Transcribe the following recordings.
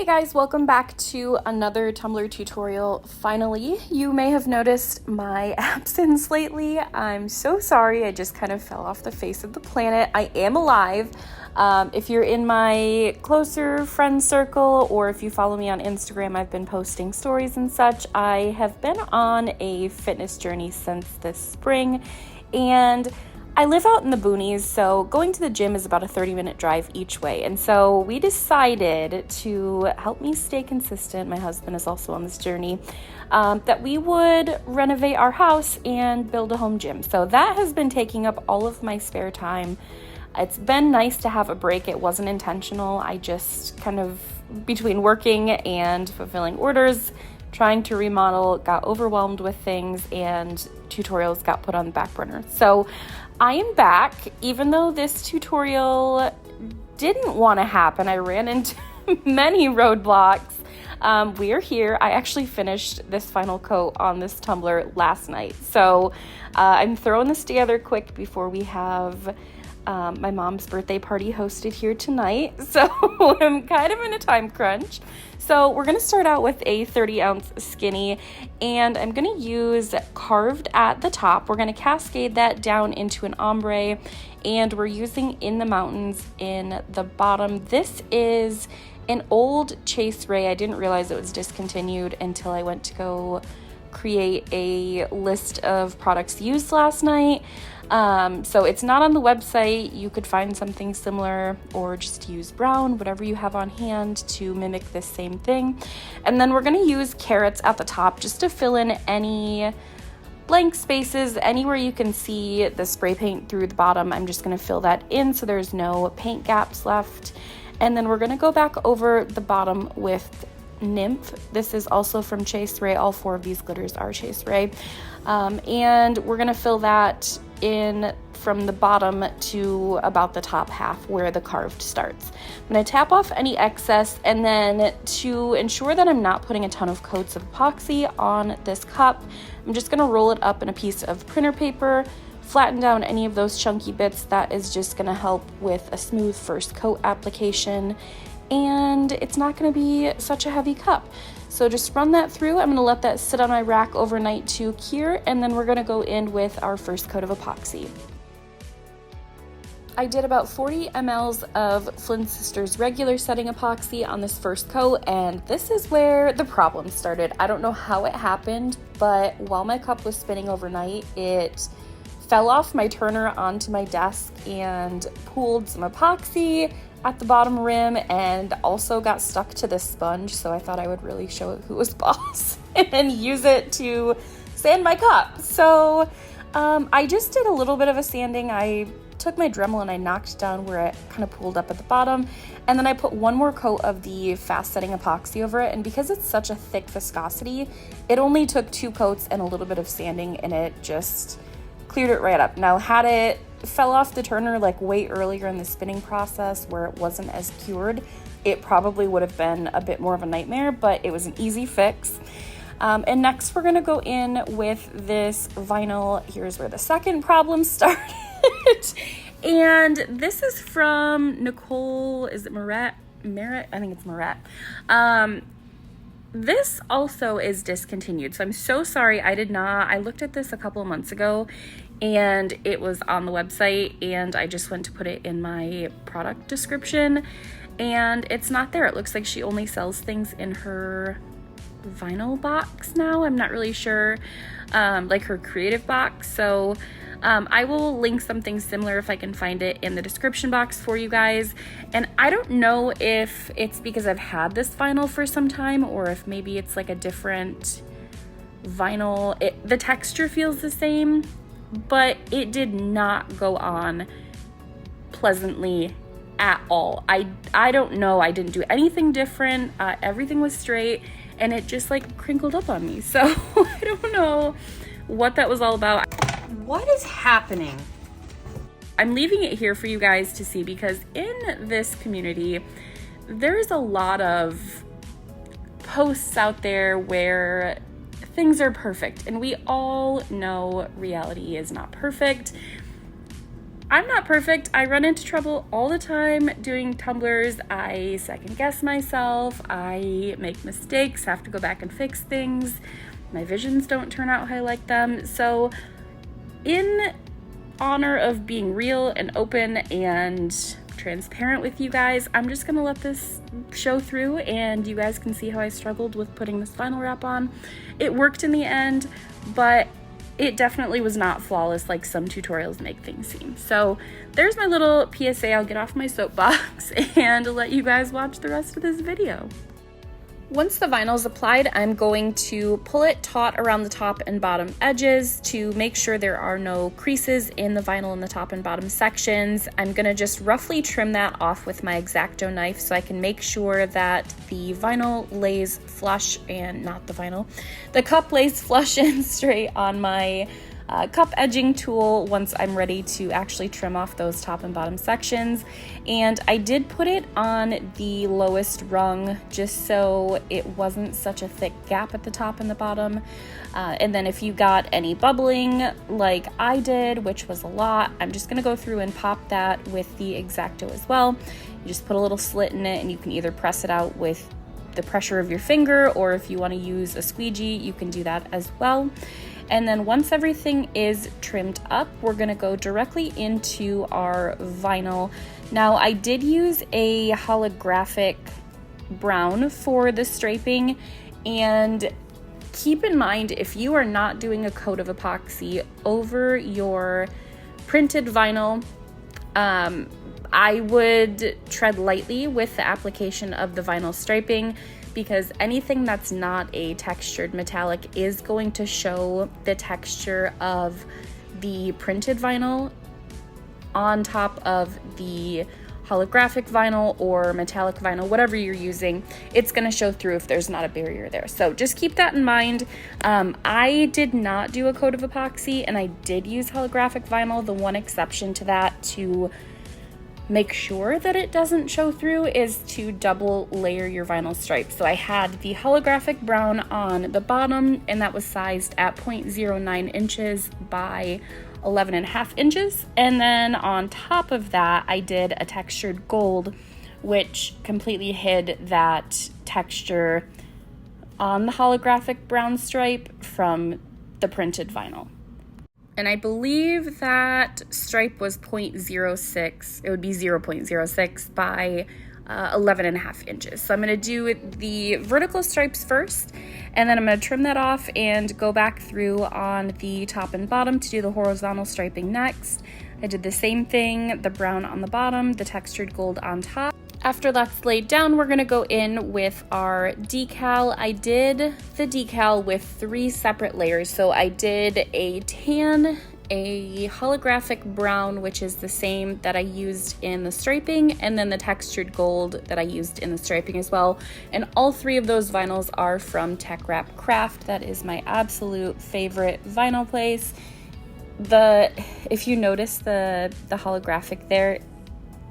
Hey guys, welcome back to another Tumbler tutorial. Finally, you may have noticed my absence lately. I'm so sorry, I just kind of fell off the face of the planet. I am alive. If you're in my closer friend circle or if you follow me on Instagram, I've been posting stories and such. I have been on a fitness journey since this spring, and I live out in the boonies, so going to the gym is about a 30-minute drive each way. And so we decided to help me stay consistent, my husband is also on this journey, that we would renovate our house and build a home gym. So that has been taking up all of my spare time. It's been nice to have a break. It wasn't intentional. I just kind of, between working and fulfilling orders, trying to remodel, got overwhelmed with things, and tutorials got put on the back burner. So I am back, even though this tutorial didn't want to happen. I ran into many roadblocks. We are here. I actually finished this final coat on this tumbler last night. So I'm throwing this together quick before we have my mom's birthday party hosted here tonight. So I'm kind of in a time crunch. So we're going to start out with a 30-ounce skinny, and I'm going to use carved at the top. We're going to cascade that down into an ombre, and we're using In the Mountains in the bottom. This is an old Chase Rae. I didn't realize it was discontinued until I went to go create a list of products used last night. So it's not on the website. You could find something similar or just use brown, whatever you have on hand to mimic this same thing. And then we're going to use carrots at the top just to fill in any blank spaces, anywhere you can see the spray paint through the bottom. I'm just going to fill that in so there's no paint gaps left. And then we're going to go back over the bottom with Nymph. This is also from Chase Rae. All four of these glitters are Chase Rae. And we're going to fill that in from the bottom to about the top half where the carved starts. I'm going to tap off any excess, and then to ensure that I'm not putting a ton of coats of epoxy on this cup, I'm just going to roll it up in a piece of printer paper, flatten down any of those chunky bits. That is just going to help with a smooth first coat application, and it's not going to be such a heavy cup. So just run that through. I'm going to let that sit on my rack overnight to cure, and then we're going to go in with our first coat of epoxy. I did about 40 mLs of Flynn Sisters regular setting epoxy on this first coat, and this is where the problem started. I don't know how it happened, but while my cup was spinning overnight, it fell off my turner onto my desk and pooled some epoxy at the bottom rim and also got stuck to this sponge. So I thought I would really show it who was boss and use it to sand my cup. So I just did a little bit of a sanding. I took my Dremel and I knocked down where it kind of pooled up at the bottom, and then I put one more coat of the fast setting epoxy over it, and because it's such a thick viscosity, it only took 2 coats and a little bit of sanding, and it just cleared it right up. Now, had it fell off the turner like way earlier in the spinning process where it wasn't as cured, it probably would have been a bit more of a nightmare, but it was an easy fix. And next we're gonna go in with this vinyl. Here's where the second problem started. And this is from Nicole, is it Merritt? I think it's Merritt. This also is discontinued, so I'm so sorry. I looked at this a couple of months ago and it was on the website, and I just went to put it in my product description and it's not there. It looks like she only sells things in her vinyl box now. I'm not really sure, like her creative box. So I will link something similar if I can find it in the description box for you guys. And I don't know if it's because I've had this vinyl for some time or if maybe it's like a different vinyl. The texture feels the same, but it did not go on pleasantly at all. I don't know. I didn't do anything different. Everything was straight, and it just like crinkled up on me. So I don't know what that was all about. What is happening? I'm leaving it here for you guys to see, because in this community, there's a lot of posts out there where things are perfect, and we all know reality is not perfect. I'm not perfect. I run into trouble all the time doing tumblers. I second guess myself. I make mistakes, have to go back and fix things. My visions don't turn out how I like them. So in honor of being real and open and transparent with you guys, I'm just gonna let this show through and you guys can see how I struggled with putting this vinyl wrap on. It worked in the end, but it definitely was not flawless like some tutorials make things seem. So there's my little PSA. I'll get off my soapbox and let you guys watch the rest of this video. Once the vinyl is applied, I'm going to pull it taut around the top and bottom edges to make sure there are no creases in the vinyl in the top and bottom sections. I'm gonna just roughly trim that off with my X-Acto knife so I can make sure that the vinyl lays flush and not the vinyl. The cup lays flush and straight on my cup edging tool once I'm ready to actually trim off those top and bottom sections. And I did put it on the lowest rung just so it wasn't such a thick gap at the top and the bottom. And then if you got any bubbling like I did, which was a lot, I'm just gonna go through and pop that with the X-Acto as well. You just put a little slit in it and you can either press it out with the pressure of your finger, or if you want to use a squeegee, you can do that as well. And then once everything is trimmed up, we're gonna go directly into our vinyl. Now, I did use a holographic brown for the striping, and keep in mind, if you are not doing a coat of epoxy over your printed vinyl, I would tread lightly with the application of the vinyl striping, because anything that's not a textured metallic is going to show the texture of the printed vinyl on top of the holographic vinyl or metallic vinyl, whatever you're using. It's going to show through if there's not a barrier there. So just keep that in mind. I did not do a coat of epoxy and I did use holographic vinyl. The one exception to that to make sure that it doesn't show through is to double layer your vinyl stripes. So I had the holographic brown on the bottom, and that was sized at 0.09 inches by 11.5 inches. And then on top of that, I did a textured gold, which completely hid that texture on the holographic brown stripe from the printed vinyl. And I believe that stripe was 0.06. It would be 0.06 by 11.5 inches. So I'm gonna do the vertical stripes first, and then I'm gonna trim that off and go back through on the top and bottom to do the horizontal striping next. I did the same thing, the brown on the bottom, the textured gold on top. After that's laid down, we're gonna go in with our decal. I did the decal with 3 separate layers. So I did a tan, a holographic brown, which is the same that I used in the striping, and then the textured gold that I used in the striping as well. And all 3 of those vinyls are from Teckwrap Craft. That is my absolute favorite vinyl place. If you notice the holographic there,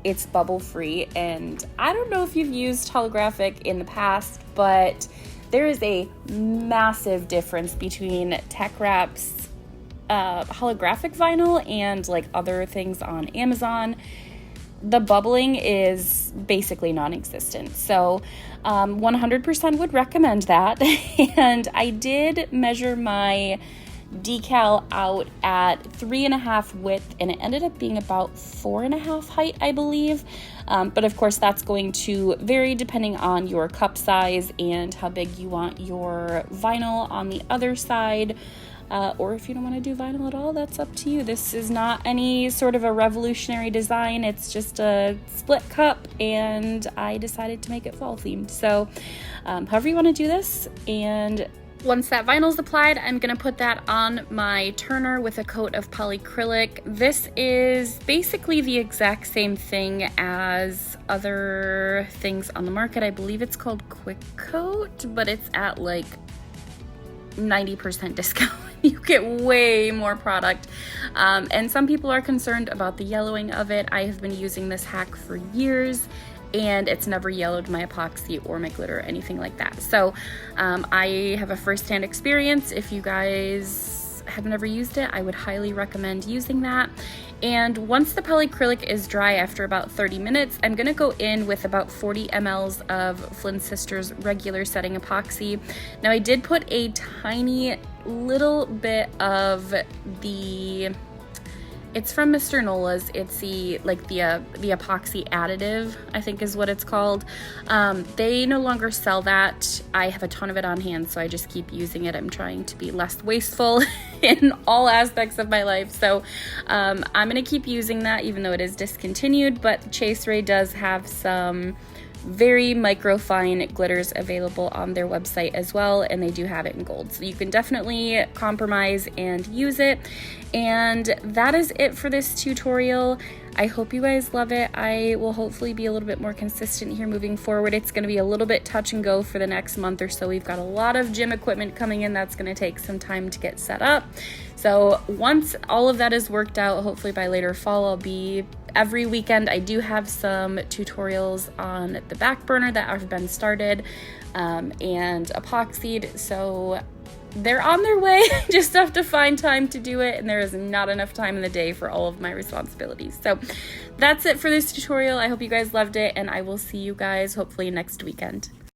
it's bubble free, and I don't know if you've used holographic in the past, but there is a massive difference between Teckwrap's holographic vinyl and like other things on Amazon. The bubbling is basically non-existent, so 100% would recommend that. And I did measure my decal out at 3.5 width, and it ended up being about 4.5 height, I believe. But of course that's going to vary depending on your cup size and how big you want your vinyl on the other side. Or if you don't want to do vinyl at all, that's up to you. This is not any sort of a revolutionary design. It's just a split cup, and I decided to make it fall themed. So however you want to do this. And once that vinyl's applied, I'm gonna put that on my turner with a coat of polyacrylic. This is basically the exact same thing as other things on the market. I believe it's called Quick Coat, but it's at like 90% discount. You get way more product. And some people are concerned about the yellowing of it. I have been using this hack for years, and it's never yellowed my epoxy or my glitter or anything like that. So I have a first-hand experience. If you guys have never used it, I would highly recommend using that. And once the polyacrylic is dry after about 30 minutes, I'm gonna go in with about 40 mLs of Flynn Sisters regular setting epoxy. Now I did put a tiny little bit of it's from Mr. Nola's. It's the epoxy additive, I think is what it's called. They no longer sell that. I have a ton of it on hand, so I just keep using it. I'm trying to be less wasteful in all aspects of my life. So I'm gonna keep using that even though it is discontinued, but Chase Rae does have some very micro fine glitters available on their website as well, and they do have it in gold, so you can definitely compromise and use it. And that is it for this tutorial. I hope you guys love it. I will hopefully be a little bit more consistent here moving forward. It's going to be a little bit touch and go for the next month or so. We've got a lot of gym equipment coming in that's going to take some time to get set up. So once all of that is worked out, hopefully by later fall, I'll be every weekend. I do have some tutorials on the back burner that have been started and epoxied, so they're on their way. Just have to find time to do it, and there is not enough time in the day for all of my responsibilities. So that's it for this tutorial. I hope you guys loved it, and I will see you guys hopefully next weekend.